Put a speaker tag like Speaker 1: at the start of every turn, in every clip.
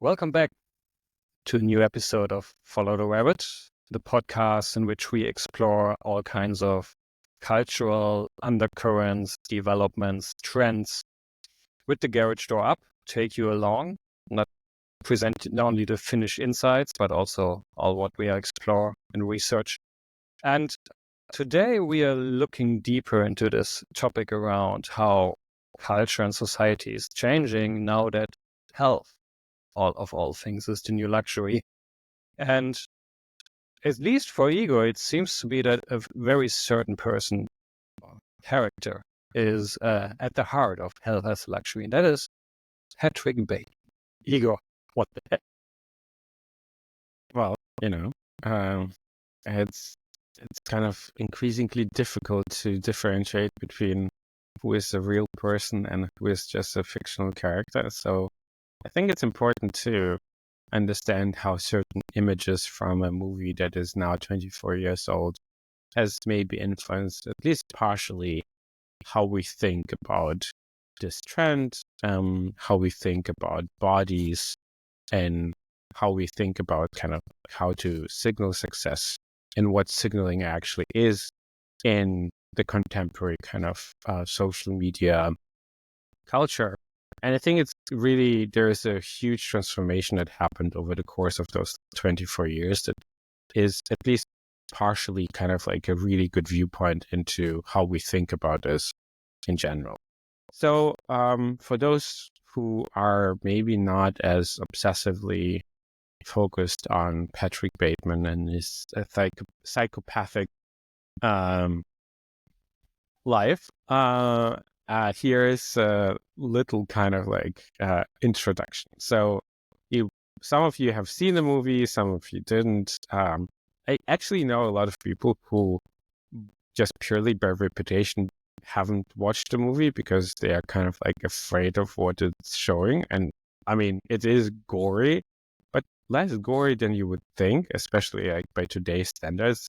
Speaker 1: Welcome back to a new episode of Follow the Rabbit, the podcast in which we explore all kinds of cultural undercurrents, developments, trends with the garage door up, take you along, not present not only the finished insights, but also all what we explore and research. And today we are looking deeper into this topic around how culture and society is changing now that health of all things is the new luxury. And at least for ego, it seems to be that a very certain person or character is at the heart of health as luxury, and that is Patrick Bateman. Ego, what the heck?
Speaker 2: Well, it's kind of increasingly difficult to differentiate between who is a real person and who is just a fictional character. So I think it's important to understand how certain images from a movie that is now 24 years old has maybe influenced, at least partially, how we think about this trend, how we think about bodies, and how we think about kind of how to signal success and what signaling actually is in the contemporary kind of social media culture. And I think it's really, there's a huge transformation that happened over the course of those 24 years that is at least partially kind of like a really good viewpoint into how we think about this in general. So for those who are maybe not as obsessively focused on Patrick Bateman and his psychopathic life, here is a little kind of like introduction. So some of you have seen the movie, some of you didn't. I actually know a lot of people who just purely by reputation haven't watched the movie because they are kind of like afraid of what it's showing. And I mean, it is gory, but less gory than you would think, especially like by today's standards.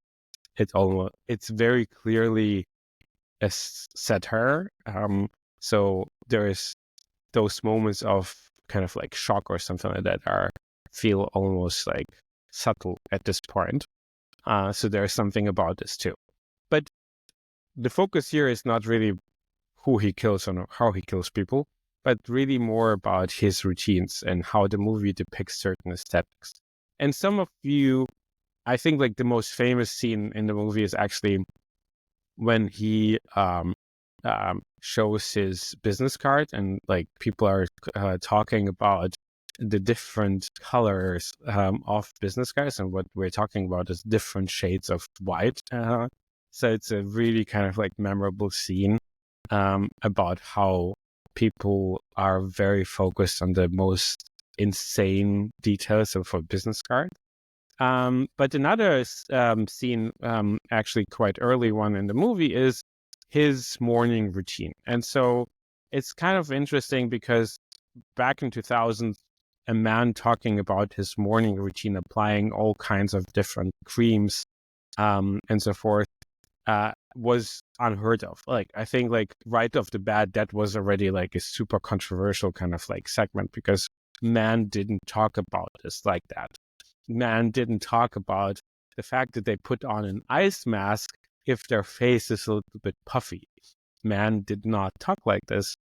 Speaker 2: It's very clearly a satire. So there is those moments of kind of like shock or something like that feel almost like subtle at this point. So there's something about this too. But the focus here is not really who he kills or how he kills people, but really more about his routines and how the movie depicts certain aesthetics. And some of you, I think like the most famous scene in the movie is actually when he shows his business card and like people are talking about the different colors of business cards, and what we're talking about is different shades of white. So it's a really kind of like memorable scene about how people are very focused on the most insane details of a business card. But another scene, actually quite early one in the movie, is his morning routine. And so it's kind of interesting because back in 2000, a man talking about his morning routine, applying all kinds of different creams and so forth, was unheard of. Like, I think like right off the bat, that was already like a super controversial kind of like segment because man didn't talk about this like that. Man didn't talk about the fact that they put on an ice mask if their face is a little bit puffy. Man did not talk like this,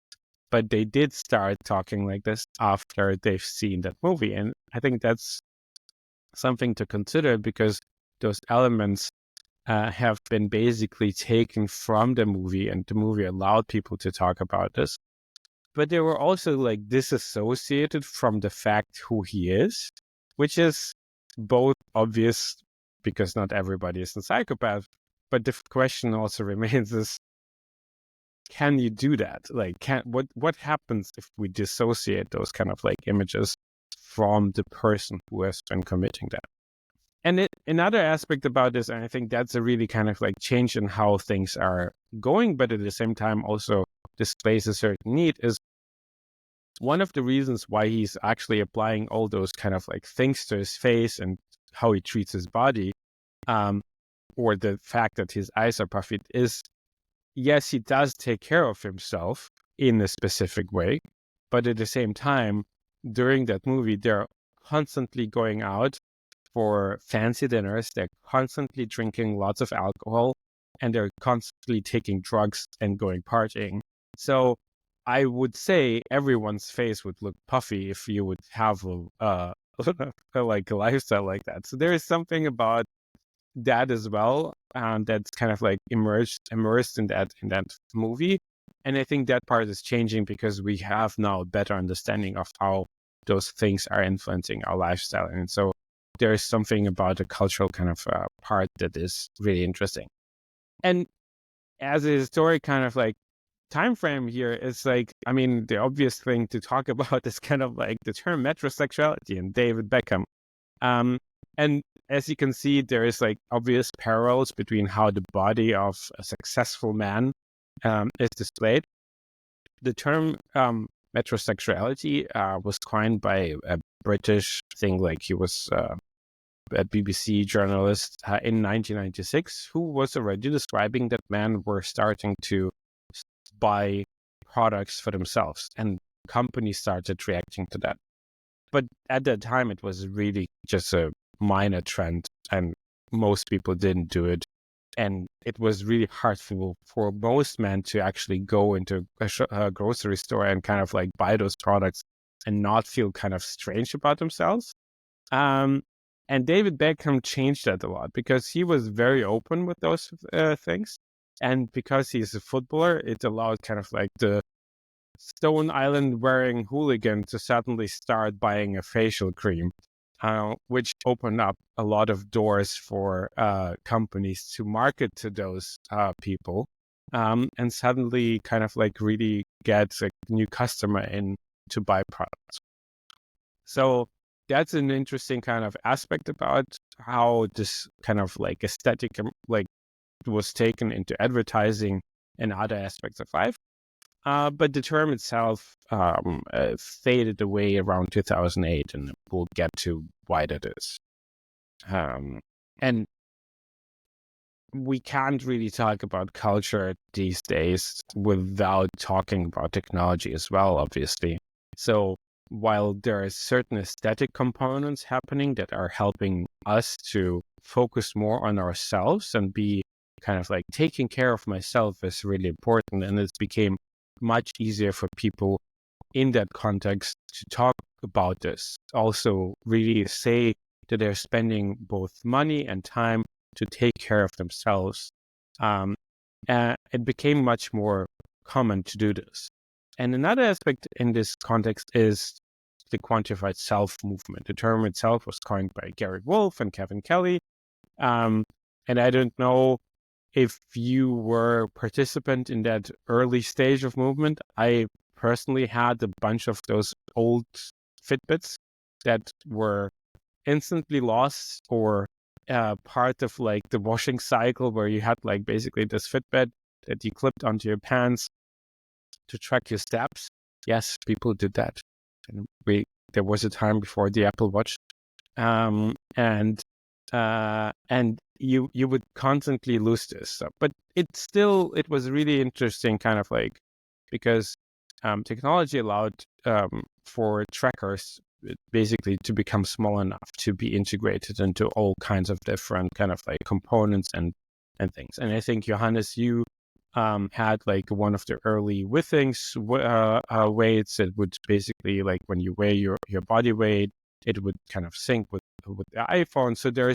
Speaker 2: but they did start talking like this after they've seen that movie. And I think that's something to consider because those elements have been basically taken from the movie, and the movie allowed people to talk about this. But they were also like disassociated from the fact who he is, which is both obvious because not everybody is a psychopath. But the question also remains is, can you do that? Like, what happens if we dissociate those kind of like images from the person who has been committing that? And another aspect about this, and I think that's a really kind of like change in how things are going, but at the same time also displays a certain need, is one of the reasons why he's actually applying all those kind of like things to his face and how he treats his body, or the fact that his eyes are puffy, is, yes, he does take care of himself in a specific way, but at the same time, during that movie, there are constantly going out for fancy dinners. They're constantly drinking lots of alcohol, and they're constantly taking drugs and going partying. So I would say everyone's face would look puffy if you would have like a lifestyle like that. So there is something about that as well, that's kind of like immersed in that movie. And I think that part is changing because we have now a better understanding of how those things are influencing our lifestyle. And so there is something about the cultural kind of part that is really interesting. And as a historic kind of like time frame here, it's like, I mean, the obvious thing to talk about is kind of like the term metrosexuality and David Beckham. And as you can see, there is like obvious parallels between how the body of a successful man is displayed. The term metrosexuality was coined by a British thing, like he was a BBC journalist in 1996, who was already describing that men were starting to buy products for themselves, and companies started reacting to that. But at that time, it was really just a minor trend, and most people didn't do it. And it was really hard for most men to actually go into a grocery store and kind of like buy those products and not feel kind of strange about themselves. And David Beckham changed that a lot because he was very open with those things. And because he's a footballer, it allowed kind of like the Stone Island wearing hooligan to suddenly start buying a facial cream, which opened up a lot of doors for companies to market to those people, and suddenly kind of like really get a new customer in to buy products. So that's an interesting kind of aspect about how this kind of like aesthetic like was taken into advertising and other aspects of life. But the term itself faded away around 2008, and we'll get to why that is. And we can't really talk about culture these days without talking about technology as well, obviously. So while there are certain aesthetic components happening that are helping us to focus more on ourselves and be kind of like taking care of myself is really important, and it's became much easier for people in that context to talk about this. Also, really say that they're spending both money and time to take care of themselves. It became much more common to do this. And another aspect in this context is the quantified self movement. The term itself was coined by Gary Wolf and Kevin Kelly. And I don't know if you were a participant in that early stage of movement. I personally had a bunch of those old Fitbits that were instantly lost, or part of like the washing cycle where you had like basically this Fitbit that you clipped onto your pants to track your steps. Yes, people did that. And there was a time before the Apple Watch. And you would constantly lose this stuff. But it was really interesting kind of like, because technology allowed for trackers basically to become small enough to be integrated into all kinds of different kind of like components and things. And I think, Johannes, you had like one of the early Withings weights. It would basically, like when you weigh your body weight, it would kind of sync with the iPhone. So there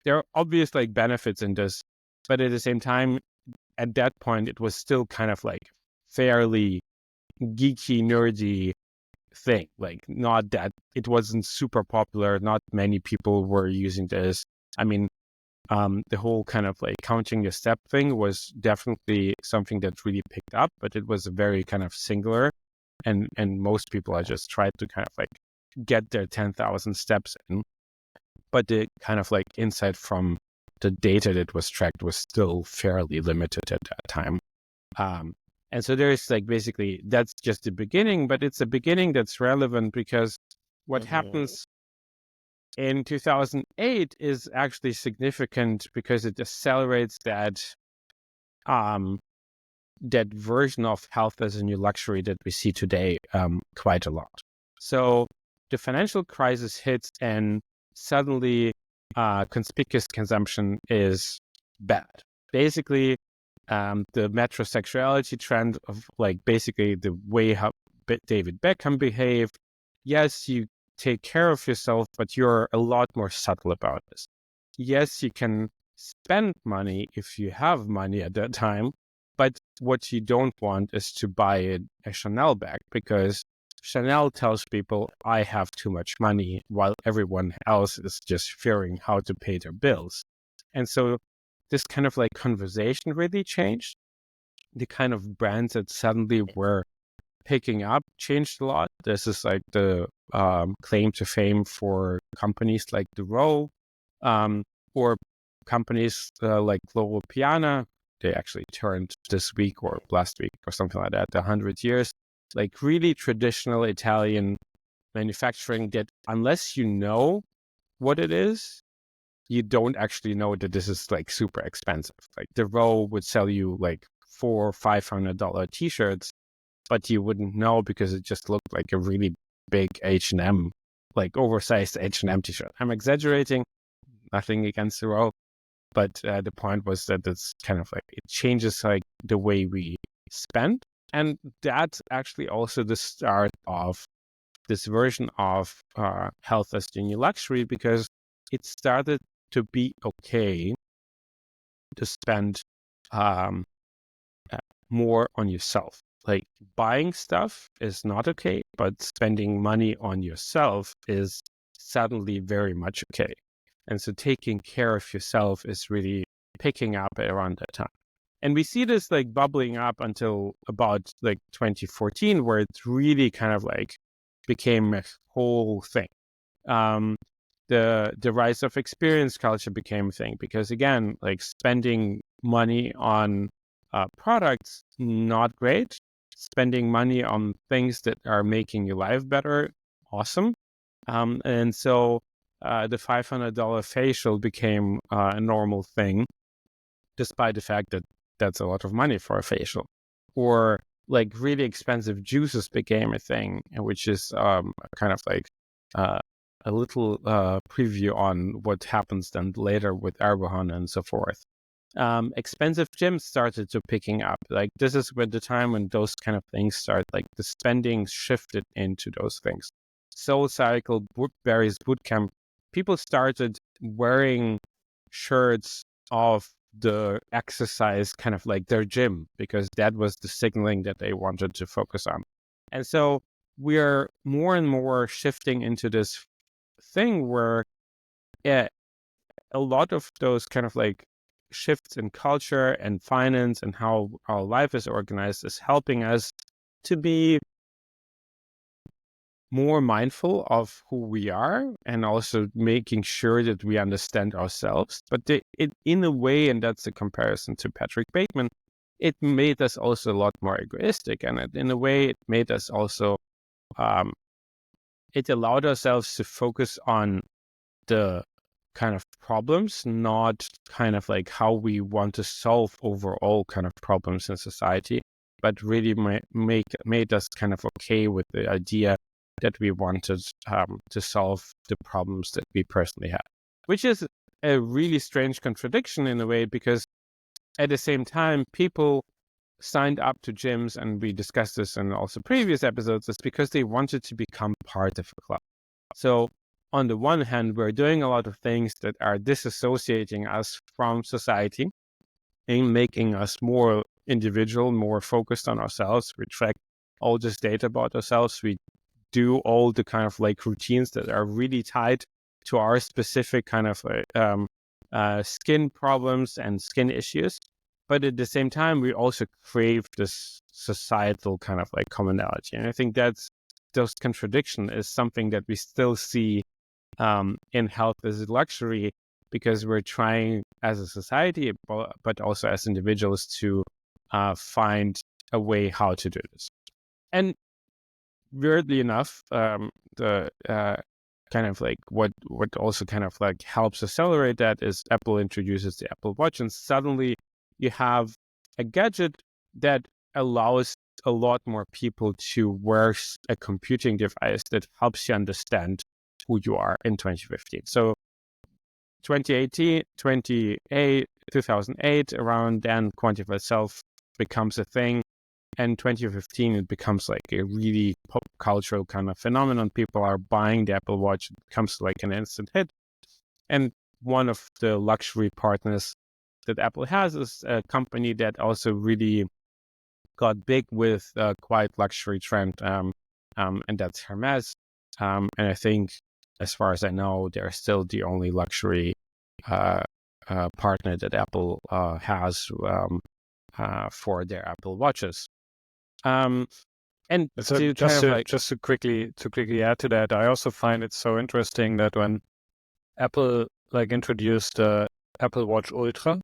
Speaker 2: are obvious like benefits in this, but at the same time, at that point, it was still kind of like fairly geeky, nerdy thing. Like, not that it wasn't super popular. Not many people were using this. I mean, the whole kind of like counting your step thing was definitely something that really picked up, but it was a very kind of singular, and most people are just tried to kind of like get their 10,000 steps in. But the kind of like insight from the data that was tracked was still fairly limited at that time. And so there's like, basically, that's just the beginning, but it's a beginning that's relevant because what happens in 2008 is actually significant because it accelerates that version of health as a new luxury that we see today quite a lot. So the financial crisis hits and suddenly conspicuous consumption is bad. Basically, the metrosexuality trend of like basically the way how David Beckham behaved. Yes, you take care of yourself, but you're a lot more subtle about this. Yes, you can spend money if you have money at that time, but what you don't want is to buy a Chanel bag, because Chanel tells people I have too much money while everyone else is just fearing how to pay their bills. And so this kind of like conversation really changed. The kind of brands that suddenly were picking up changed a lot. This is like the claim to fame for companies like the Row, or companies like Global Piana. They actually turned this week or last week or something like that, 100 years. Like really traditional Italian manufacturing that, unless you know what it is, you don't actually know that this is like super expensive. Like the Row would sell you like $400 or $500 t-shirts, but you wouldn't know because it just looked like a really big H&M, like oversized H&M t-shirt. I'm exaggerating, nothing against the Row, but the point was that it's kind of like it changes like the way we spend. And that's actually also the start of this version of health as the new luxury, because it started to be okay to spend more on yourself. Like buying stuff is not okay, but spending money on yourself is suddenly very much okay. And so taking care of yourself is really picking up around that time. And we see this like bubbling up until about like 2014, where it really kind of like became a whole thing. The rise of experience culture became a thing, because again, like spending money on products, not great. Spending money on things that are making your life better, awesome. And so the $500 facial became a normal thing, despite the fact that that's a lot of money for a facial. Or like really expensive juices became a thing, which is kind of like a little preview on what happens then later with Erdogan and so forth. Expensive gyms started to picking up. Like this is where the time when those kind of things start, like the spending shifted into those things. Soul Cycle, Barry's Bootcamp, people started wearing shirts of the exercise, kind of like their gym, because that was the signaling that they wanted to focus on. And so we are more and more shifting into this thing where a lot of those kind of like shifts in culture and finance and how our life is organized is helping us to be more mindful of who we are, and also making sure that we understand ourselves. But in a way, and that's the comparison to Patrick Bateman, it made us also a lot more egoistic. And in a way, it made us also, it allowed ourselves to focus on the kind of problems, not kind of like how we want to solve overall kind of problems in society, but really made us kind of okay with the idea that we wanted to solve the problems that we personally had, which is a really strange contradiction in a way, because at the same time, people signed up to gyms, and we discussed this in also previous episodes, is because they wanted to become part of a club. So on the one hand, we're doing a lot of things that are disassociating us from society and making us more individual, more focused on ourselves. We track all this data about ourselves. We do all the kind of like routines that are really tied to our specific kind of skin problems and skin issues. But at the same time, we also crave this societal kind of like commonality. And I think that's those contradiction is something that we still see in health as a luxury, because we're trying as a society, but also as individuals, to find a way how to do this. And weirdly enough, the kind of like what also kind of like helps accelerate that is Apple introduces the Apple Watch, and suddenly you have a gadget that allows a lot more people to wear a computing device that helps you understand who you are in 2015. So 2008, around then, quantified self becomes a thing. And 2015, it becomes like a really pop cultural kind of phenomenon. People are buying the Apple Watch. It becomes like an instant hit. And one of the luxury partners that Apple has is a company that also really got big with a quite luxury trend, and that's Hermes. And I think, as far as I know, they're still the only luxury partner that Apple has for their Apple Watches. And
Speaker 1: So
Speaker 2: to
Speaker 1: just
Speaker 2: kind of
Speaker 1: to just to quickly add to that, I also find it so interesting that when Apple introduced the Apple Watch Ultra,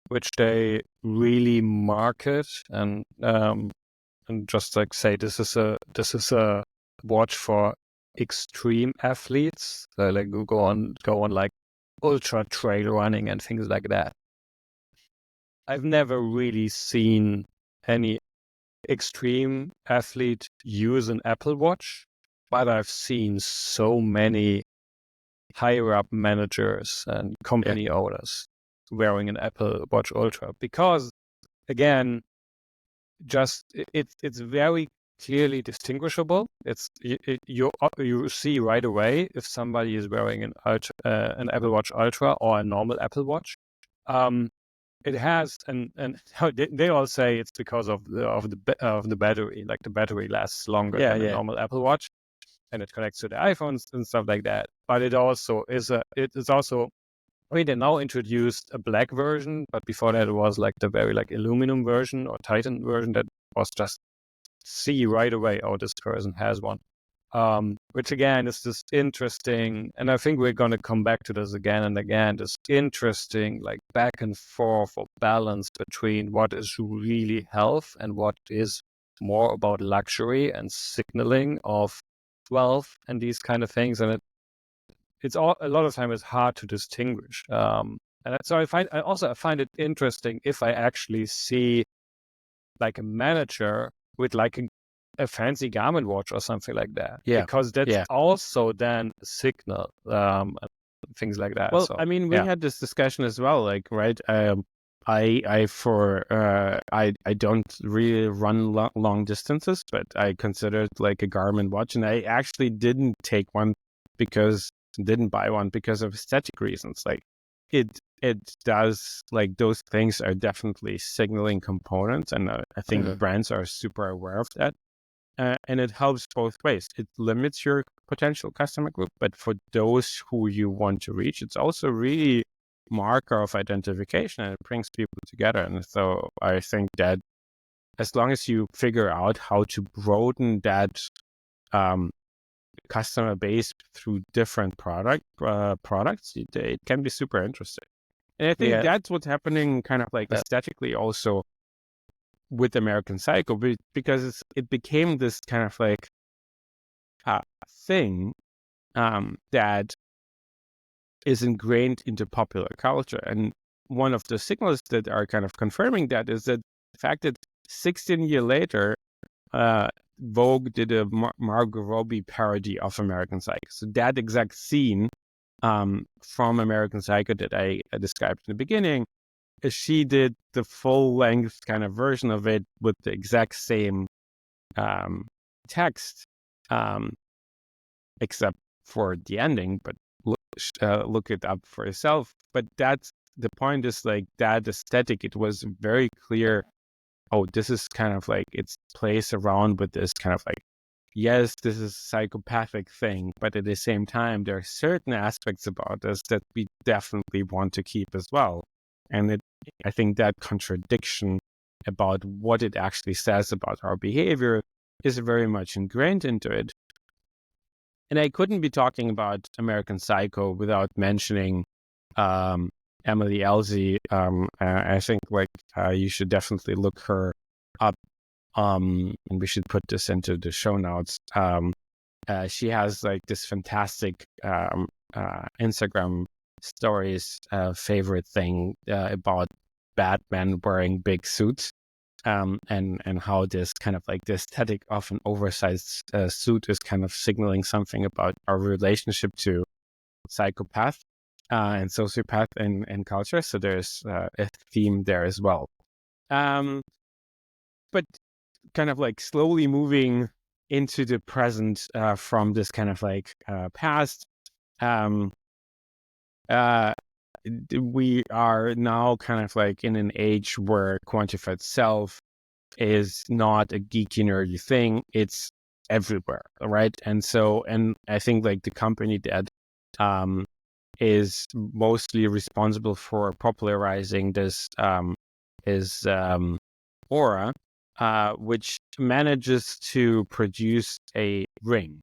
Speaker 1: which they really market and just say this is a watch for extreme athletes, who go on like ultra trail running and things like that. I've never really seen any extreme athlete use an Apple Watch, but I've seen so many higher up managers and company owners wearing an Apple Watch Ultra because, again, it's very clearly distinguishable. You see right away if somebody is wearing an Apple Watch Ultra or a normal Apple Watch. It has and they all say it's because of the battery. Like the battery lasts longer than a normal Apple Watch, and it connects to the iPhones and stuff like that. But it also is they now introduced a black version, but before that it was like the very aluminum version or Titan version that was just see right away, oh, this person has one. Which again is this interesting, and I think we're going to come back to this again and again, this interesting back and forth or balance between what is really health and what is more about luxury and signaling of wealth and these kind of things. And it's all a lot of time it's hard to distinguish. And so I find it interesting if I actually see a manager with a fancy Garmin watch or something like that.
Speaker 2: Yeah.
Speaker 1: Because that's also then a signal, and things like that.
Speaker 2: Well,
Speaker 1: so,
Speaker 2: I mean, we had this discussion as well, right? I don't really run long distances, but I considered a Garmin watch, and I actually didn't buy one because of aesthetic reasons. It does those things are definitely signaling components, and I think brands are super aware of that. And it helps both ways. It limits your potential customer group, but for those who you want to reach, it's also really marker of identification, and it brings people together. And so I think that as long as you figure out how to broaden that customer base through different products, it can be super interesting. And I think that's what's happening kind of aesthetically also with American Psycho, because it became this kind of thing that is ingrained into popular culture. And one of the signals that are kind of confirming that is that the fact that 16 years later, Vogue did a Margot Robbie parody of American Psycho. So that exact scene from American Psycho that I described in the beginning, she did the full-length kind of version of it with the exact same text, except for the ending. But look it up for yourself. But that's the point, is that aesthetic. It was very clear. Oh, this is kind of it's plays around with this kind of yes, this is a psychopathic thing, but at the same time, there are certain aspects about this that we definitely want to keep as well. And I think that contradiction about what it actually says about our behavior is very much ingrained into it. And I couldn't be talking about American Psycho without mentioning Emily Elzy. I think you should definitely look her up. And we should put this into the show notes. She has this fantastic Instagram stories favorite thing about Batman wearing big suits. and how this kind of like the aesthetic of an oversized suit is kind of signaling something about our relationship to psychopath and sociopath in culture. So there's a theme there as well. But kind of like slowly moving into the present from this kind of like past. We are now kind of like in an age where quantified self is not a geeky nerdy thing. It's everywhere, right? And I think like the company that is mostly responsible for popularizing this is Oura, which manages to produce a ring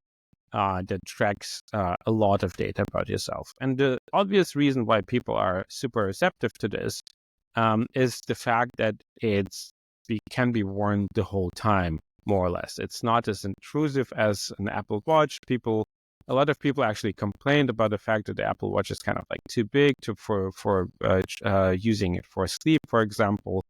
Speaker 2: that tracks a lot of data about yourself. And the obvious reason why people are super receptive to this is the fact that it can be worn the whole time, more or less. It's not as intrusive as an Apple Watch. A lot of people actually complained about the fact that the Apple Watch is kind of like too big for using it for sleep, for example.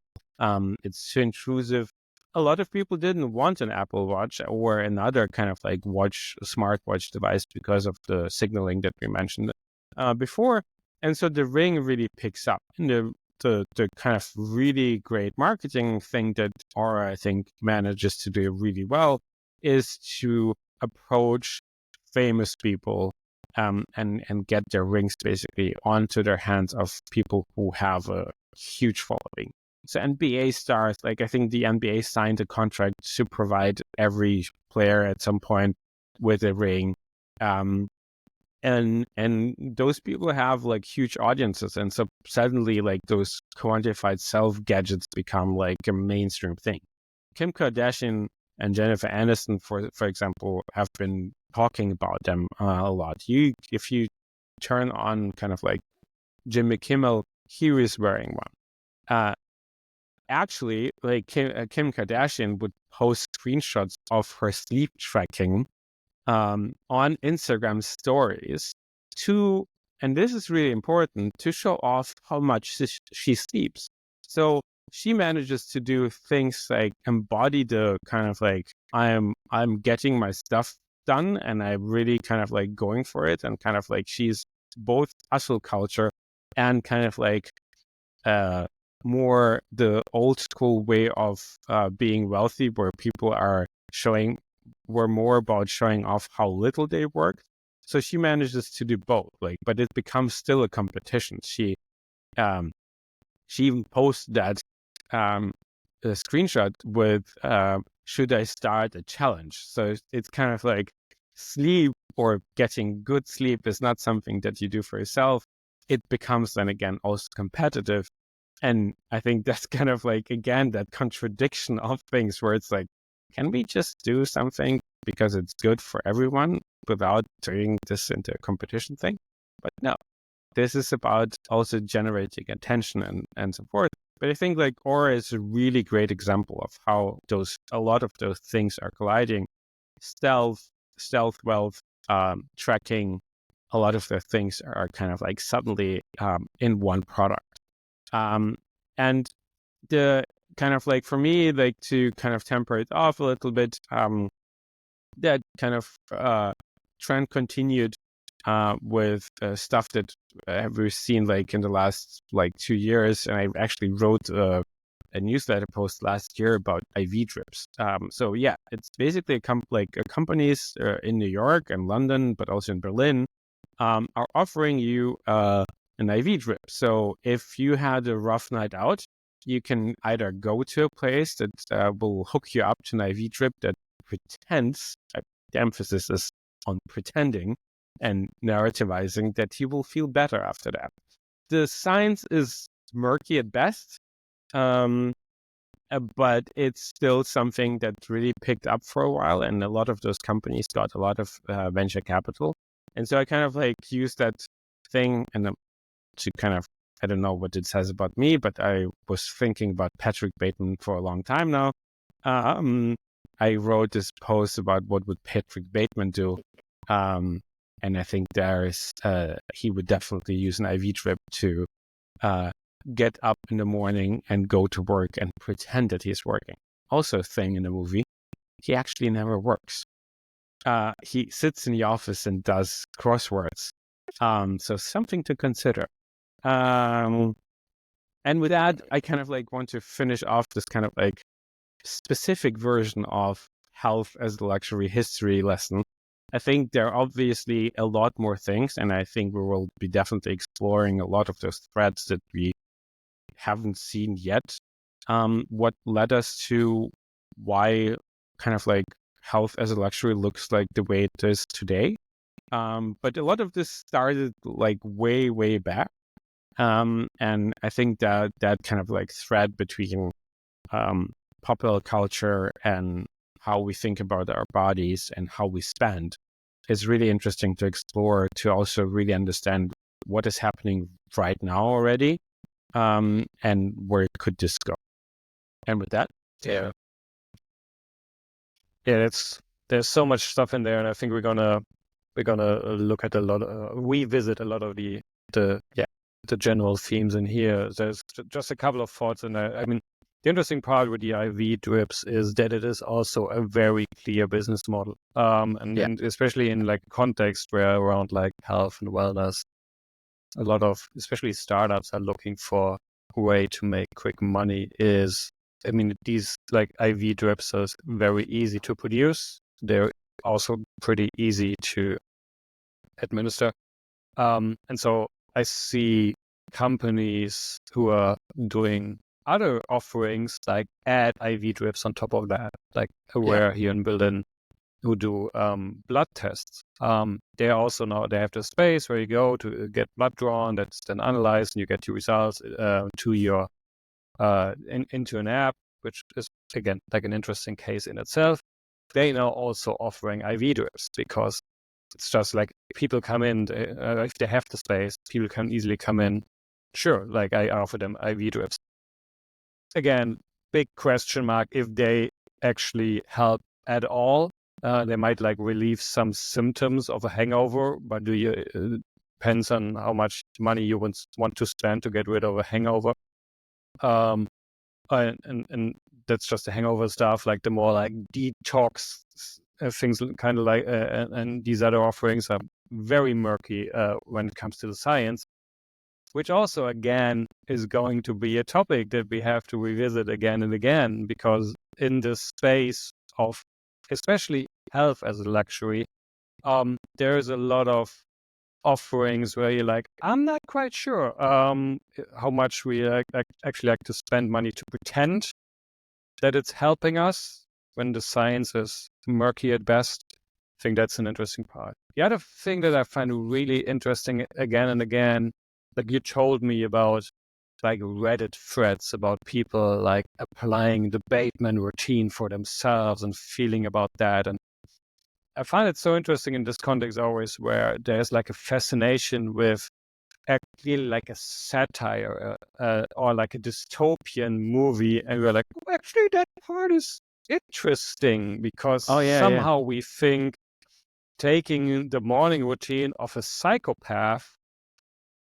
Speaker 2: It's too intrusive. A lot of people didn't want an Apple Watch or another kind of like smartwatch device because of the signaling that we mentioned before. And so the ring really picks up. And the kind of really great marketing thing that Oura, I think, manages to do really well is to approach famous people and get their rings basically onto their hands of people who have a huge following. So NBA stars, like I think the NBA signed a contract to provide every player at some point with a ring. And those people have like huge audiences. And so suddenly like those quantified self gadgets become like a mainstream thing. Kim Kardashian and Jennifer Aniston, for example, have been talking about them a lot. If you turn on kind of like Jimmy Kimmel, he was wearing one. Actually, like Kim Kardashian would post screenshots of her sleep tracking on Instagram stories and this is really important, to show off how much she sleeps. So she manages to do things like embody the kind of like, I'm getting my stuff done and I'm really kind of like going for it, and kind of like she's both hustle culture and kind of like more the old school way of being wealthy, where people were more about showing off how little they work. So she manages to do both, but it becomes still a competition. She even posts that a screenshot with should I start a challenge? So it's kind of like sleep or getting good sleep is not something that you do for yourself. It becomes then again also competitive. And I think that's kind of like, again, that contradiction of things where it's like, can we just do something because it's good for everyone without turning this into a competition thing? But no, this is about also generating attention and support. But I think like Aura is a really great example of how a lot of those things are colliding. Stealth wealth, tracking, a lot of the things are kind of like suddenly in one product. And the kind of like, for me, like to kind of temper it off a little bit, that kind of trend continued with stuff that we've seen like in the last like 2 years. And I actually wrote a newsletter post last year about IV drips. So yeah, it's basically companies in New York and London, but also in Berlin, are offering you an IV drip. So if you had a rough night out, you can either go to a place that will hook you up to an IV drip that pretends, the emphasis is on pretending and narrativizing, that you will feel better after that. The science is murky at best, but it's still something that really picked up for a while, and a lot of those companies got a lot of venture capital. And so I kind of like use that thing and to kind of, I don't know what it says about me, but I was thinking about Patrick Bateman for a long time now. I wrote this post about what would Patrick Bateman do. And I think he would definitely use an IV drip to get up in the morning and go to work and pretend that he's working. Also a thing in the movie, he actually never works. He sits in the office and does crosswords. So something to consider. And with that, I kind of like want to finish off this kind of like specific version of health as the luxury history lesson. I think there are obviously a lot more things, and I think we will be definitely exploring a lot of those threads that we haven't seen yet. What led us to why kind of like health as a luxury looks like the way it is today. But a lot of this started like way, way back. And I think that kind of like thread between popular culture and how we think about our bodies and how we spend is really interesting to explore, to also really understand what is happening right now already, and where could this go. And with that,
Speaker 1: yeah, there's so much stuff in there, and I think we're gonna look at revisit a lot of the general themes in here. There's just a couple of thoughts, and I mean, the interesting part with the IV drips is that it is also a very clear business model, and especially in like context where around like health and wellness, a lot of especially startups are looking for a way to make quick money. I mean, these like IV drips are very easy to produce. They're also pretty easy to administer. And so I see companies who are doing other offerings like add IV drips on top of that, like Oura here in Berlin, who do blood tests. They also now they have the space where you go to get blood drawn, that's then analyzed, and you get your results to your into an app, which is again like an interesting case in itself. They now also offering IV drips because it's just like people come in, if they have the space, people can easily come in. Sure, like I offer them IV drips. Again, big question mark if they actually help at all. They might like relieve some symptoms of a hangover, but depends on how much money you want to spend to get rid of a hangover. And that's just the hangover stuff. Like the more like detox things, kind of like, and these other offerings are very murky when it comes to the science, which also again is going to be a topic that we have to revisit again and again, because in this space of especially health as a luxury, there's a lot of offerings where you're like, I'm not quite sure how much we actually like to spend money to pretend that it's helping us when the science is murky at best. I think that's an interesting part. The other thing that I find really interesting again and again, like you told me about like Reddit threads about people like applying the Bateman routine for themselves and feeling about that. And I find it so interesting in this context always where there's like a fascination with actually like a satire or like a dystopian movie. And we're like, oh, actually that part is interesting because somehow we think taking the morning routine of a psychopath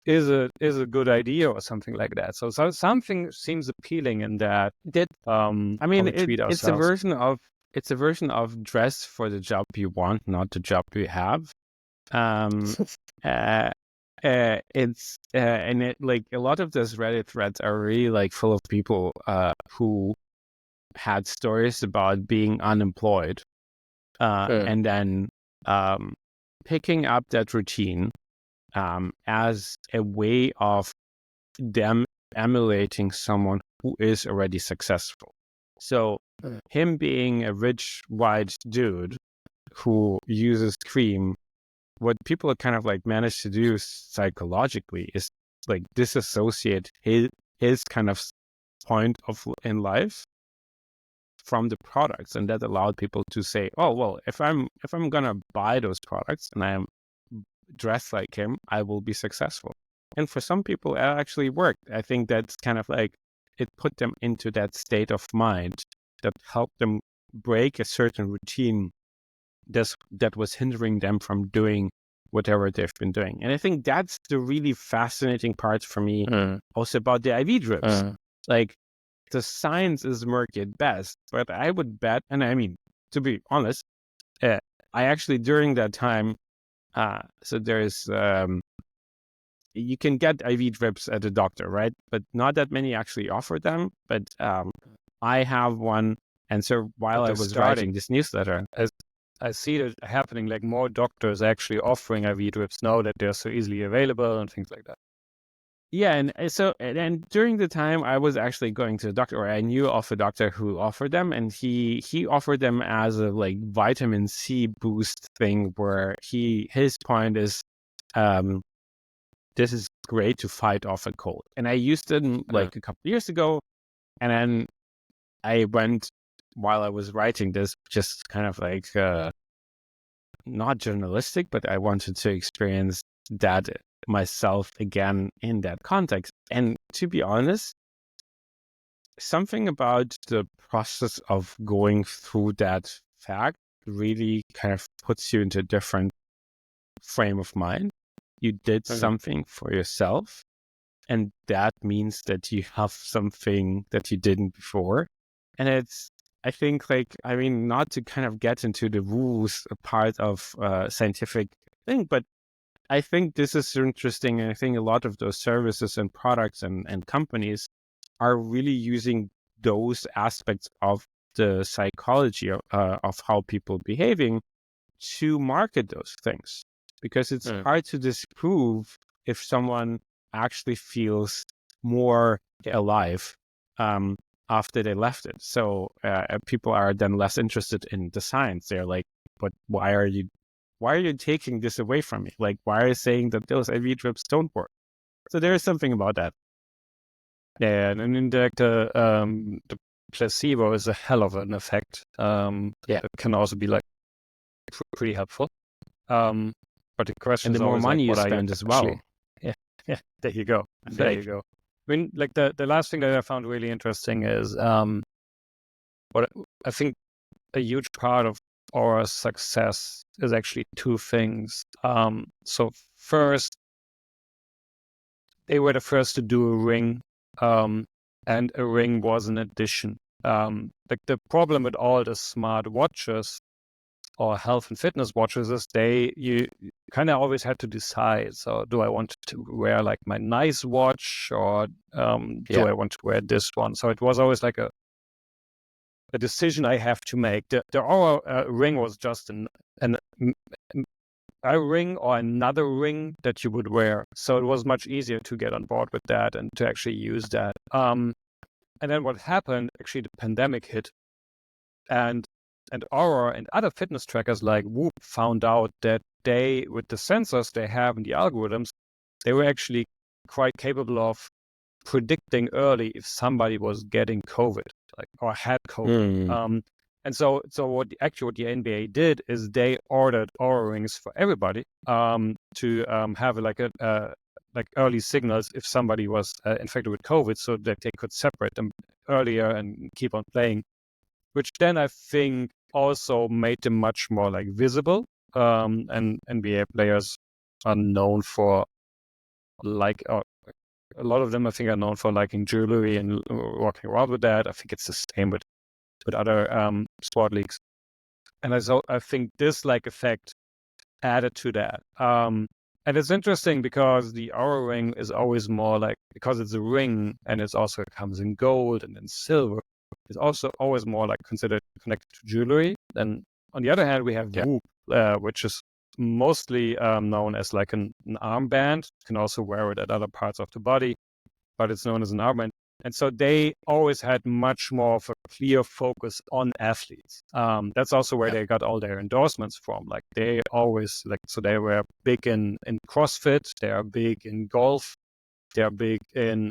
Speaker 1: is a good idea or something like that. So something seems appealing in that.
Speaker 2: I mean, it's a version of dress for the job you want, not the job you have. It's and it like a lot of those Reddit threads are really like full of people who had stories about being unemployed, and then picking up that routine as a way of them emulating someone who is already successful. So him being a rich white dude who uses cream, what people kind of like manage to do psychologically is like disassociate his kind of point of in life from the products, and that allowed people to say, oh well, if I'm gonna buy those products and I am dressed like him, I will be successful. And for some people, it actually worked. I think that's kind of like it put them into that state of mind that helped them break a certain routine that was hindering them from doing whatever they've been doing. And I think that's the really fascinating part for me also about the IV drips. Like, the science is murky at best, but I would bet, and I mean, to be honest, I actually, during that time, so there's, you can get IV drips at a doctor, right? But not that many actually offer them. But I have one. And so while I was writing this newsletter,
Speaker 1: I see it happening, like more doctors actually offering IV drips now that they're so easily available and things like that.
Speaker 2: Yeah, and during the time I was actually going to the doctor, or I knew of a doctor who offered them, and he offered them as a like vitamin C boost thing, where his point is, this is great to fight off a cold. And I used it like a couple of years ago, and then I went, while I was writing this, just kind of like not journalistic, but I wanted to experience that myself again in that context. And to be honest, something about the process of going through that fact really kind of puts you into a different frame of mind. You did something for yourself, and that means that you have something that you didn't before. And it's, I think, like, I mean, not to kind of get into the rules part of scientific thing, but I think this is interesting. And I think a lot of those services and products and companies are really using those aspects of the psychology of how people behaving to market those things, because it's hard to disprove if someone actually feels more alive after they left it. So people are then less interested in the science. They're like, but why are you taking this away from me? Like, why are you saying that those IV drips don't work? So there is something about that.
Speaker 1: Yeah, and in the placebo is a hell of an effect. It can also be like pretty helpful. But the question
Speaker 2: and
Speaker 1: is
Speaker 2: the more
Speaker 1: always
Speaker 2: money
Speaker 1: like,
Speaker 2: you spend as well.
Speaker 1: Yeah, there you go. There you go. I mean, like the last thing that I found really interesting is what I think a huge part of our success is actually two things. So first, they were the first to do a ring, and a ring was an addition. Like the problem with all the smart watches or health and fitness watches is you kind of always had to decide. So do I want to wear like my nice watch, or do I want to wear this one? So it was always like a decision I have to make. The Oura ring was just a ring or another ring that you would wear. So it was much easier to get on board with that and to actually use that. And then what happened, actually the pandemic hit, and Oura and other fitness trackers like Whoop found out that they, with the sensors they have and the algorithms, they were actually quite capable of predicting early if somebody was getting COVID, or had COVID. And so what the NBA did is they ordered Oura rings for everybody to have like early signals if somebody was infected with COVID, so that they could separate them earlier and keep on playing. Which then I think also made them much more like visible. And NBA players are known for a lot of them, I think, are known for liking jewelry and walking around with that. I think it's the same with other sport leagues. And I think this like effect added to that. And it's interesting because the Oura ring is always more like, because it's a ring and it comes in gold and in silver, it's also always more like considered connected to jewelry. Then on the other hand, we have Whoop, which is mostly known as like an armband. You can also wear it at other parts of the body, but it's known as an armband. And so they always had much more of a clear focus on athletes. That's also where they got all their endorsements from. Like they always so they were big in CrossFit. They are big in golf. They are big in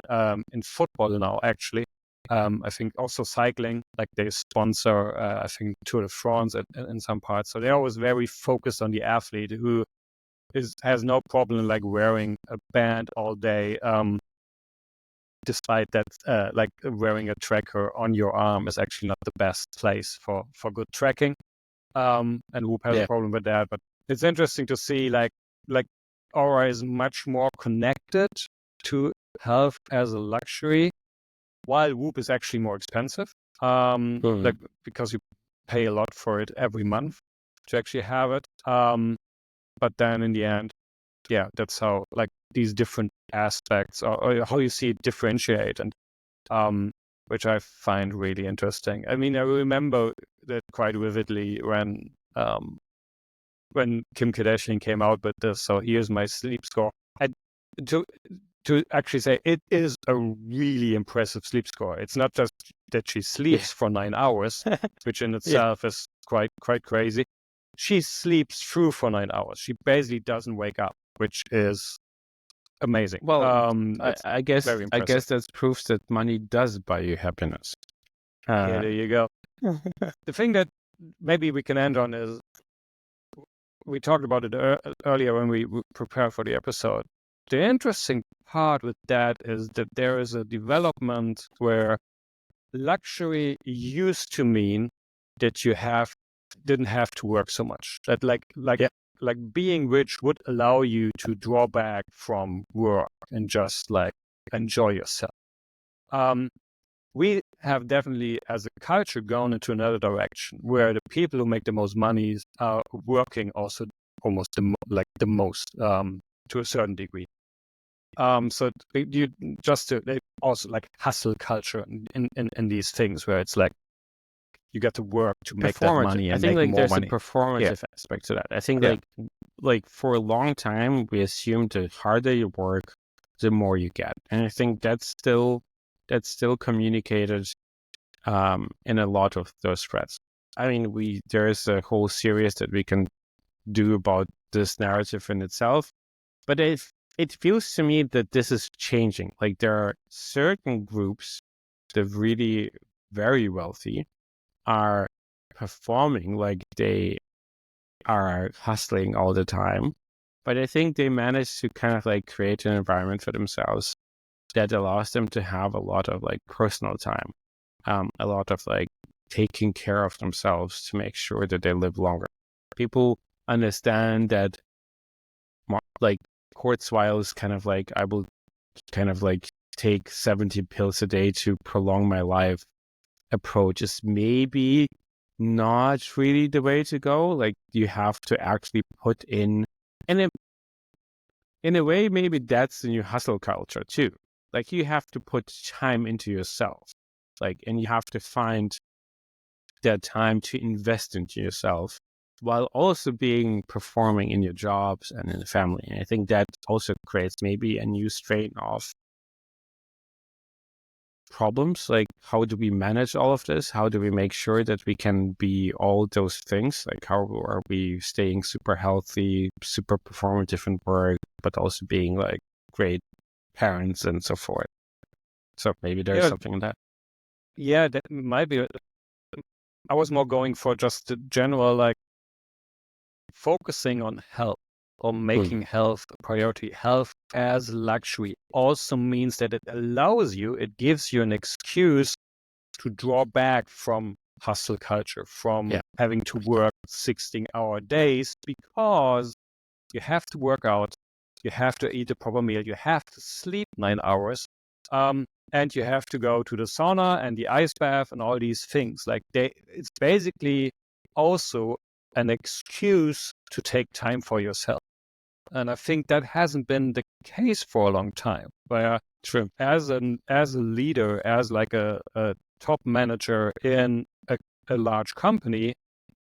Speaker 1: football now, actually. I think also cycling, like they sponsor, I think, Tour de France in some parts. So they're always very focused on the athlete who has no problem like wearing a band all day. Despite that, like wearing a tracker on your arm is actually not the best place for good tracking. And Whoop has a problem with that. But it's interesting to see like like Aura is much more connected to health as a luxury, while Whoop is actually more expensive. Like because you pay a lot for it every month to actually have it. But then in the end, yeah, that's how like these different aspects or how you see it differentiate, and which I find really interesting. I mean, I remember that quite vividly when Kim Kardashian came out with this. So here's my sleep score. And to actually say it is a really impressive sleep score. It's not just that she sleeps for 9 hours, which in itself is quite crazy. She sleeps through for 9 hours. She basically doesn't wake up, which is amazing.
Speaker 2: Well,
Speaker 1: I guess
Speaker 2: that's proof that money does buy you happiness.
Speaker 1: Yeah, there you go. The thing that maybe we can end on is, we talked about it earlier when we prepared for the episode. The interesting part with that is that there is a development where luxury used to mean that you didn't have to work so much. That like being rich would allow you to draw back from work and just like enjoy yourself. We have definitely, as a culture, gone into another direction where the people who make the most money are working also almost the most to a certain degree. So you they also like hustle culture in these things where it's like you get to work to make that money and make more money.
Speaker 2: There's a performative aspect to that. I think like for a long time we assumed the harder you work, the more you get, and I think that's still communicated in a lot of those threads. I mean, there is a whole series that we can do about this narrative in itself, but it feels to me that this is changing. Like there are certain groups, the really very wealthy, are performing like they are hustling all the time, but I think they manage to kind of like create an environment for themselves that allows them to have a lot of like personal time, a lot of like taking care of themselves to make sure that they live longer. People understand that like Kurzweil's kind of like, I will kind of like take 70 pills a day to prolong my life approach is maybe not really the way to go. Like you have to actually put in a way, maybe that's the new hustle culture too. Like you have to put time into yourself, like, and you have to find that time to invest into yourself while also performing in your jobs and in the family. And I think that also creates maybe a new strain of problems. Like, how do we manage all of this? How do we make sure that we can be all those things? Like, how are we staying super healthy, super performative in work, but also being like great parents and so forth? So maybe there's something in that.
Speaker 1: Yeah, that might be. I was more going for just the general, like, focusing on health or making health a priority. Health as luxury also means that it gives you an excuse to draw back from hustle culture, from having to work 16-hour days, because you have to work out, you have to eat a proper meal, you have to sleep 9 hours, and you have to go to the sauna and the ice bath and all these things. Like it's basically also an excuse to take time for yourself. And I think that hasn't been the case for a long time, where as a leader, as like a top manager in a large company,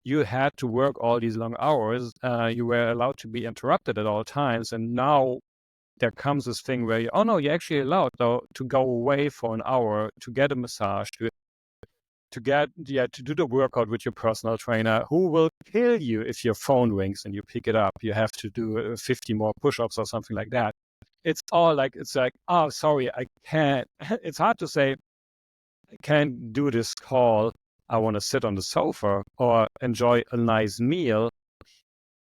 Speaker 1: you had to work all these long hours. You were allowed to be interrupted at all times. And now there comes this thing where you're actually allowed though to go away for an hour to get a massage, to do the workout with your personal trainer, who will kill you if your phone rings and you pick it up. You have to do 50 more push-ups or something like that. It's like, oh, sorry, I can't. It's hard to say, I can't do this call. I want to sit on the sofa or enjoy a nice meal.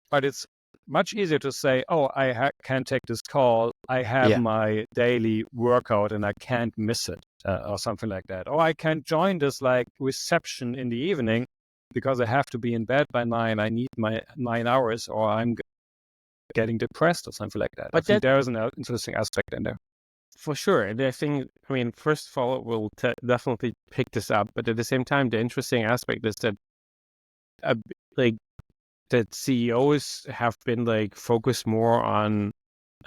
Speaker 1: But it's much easier to say, oh, I can't take this call. I have my daily workout and I can't miss it, or something like that. Or I can't join this like reception in the evening because I have to be in bed by 9. I need my 9 hours, or getting depressed or something like that.
Speaker 2: But
Speaker 1: I think there is an interesting aspect in there.
Speaker 2: For sure. And I think, first of all, we'll definitely pick this up. But at the same time, the interesting aspect is that, that CEOs have been focused more on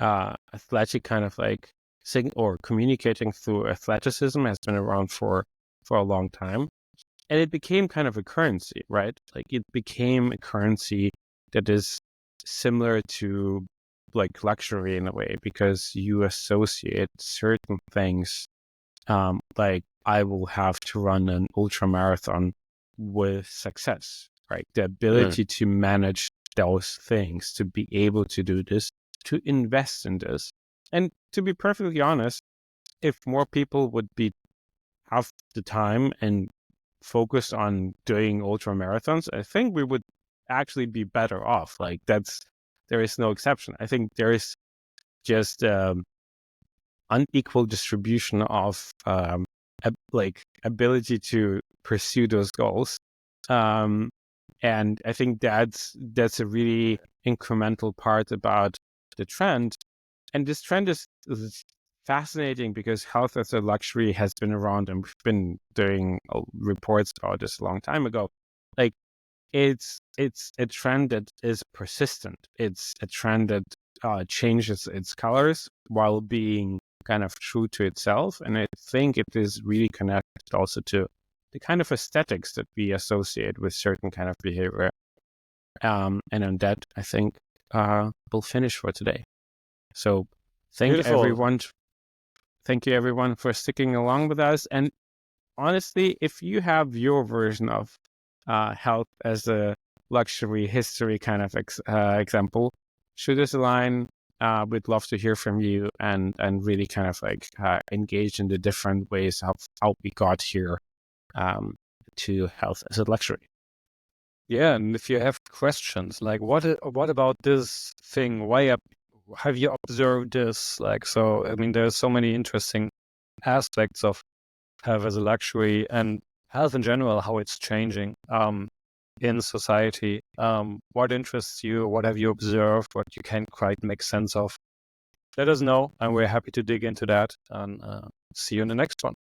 Speaker 2: athletic kind of or communicating through athleticism has been around for a long time. And it became kind of a currency, right? It became a currency that is similar to luxury in a way, because you associate certain things, like I will have to run an ultra marathon with success, right? The ability to manage those things, to be able to do this, to invest in this. And to be perfectly honest, if more people would have the time and focus on doing ultra marathons, I think we would actually be better off. There is no exception. I think there is just unequal distribution of ability to pursue those goals. And I think that's a really incremental part about the trend. And this trend is fascinating because health as a luxury has been around, and we've been doing reports about this a long time ago. It's a trend that is persistent. It's a trend that changes its colors while being kind of true to itself. And I think it is really connected also to the kind of aesthetics that we associate with certain kind of behavior. And on that, I think we'll finish for today. So thank you, everyone. Thank you, everyone, for sticking along with us. And honestly, if you have your version of health as a luxury history kind of example, shoot us a line. We'd love to hear from you and really kind of engage in the different ways of how we got here to health as a luxury.
Speaker 1: Yeah, and if you have questions like what about this thing? Why have you observed this? There's so many interesting aspects of health as a luxury and health in general, how it's changing in society. What interests you? What have you observed? What you can't quite make sense of? Let us know, and we're happy to dig into that. And see you in the next one.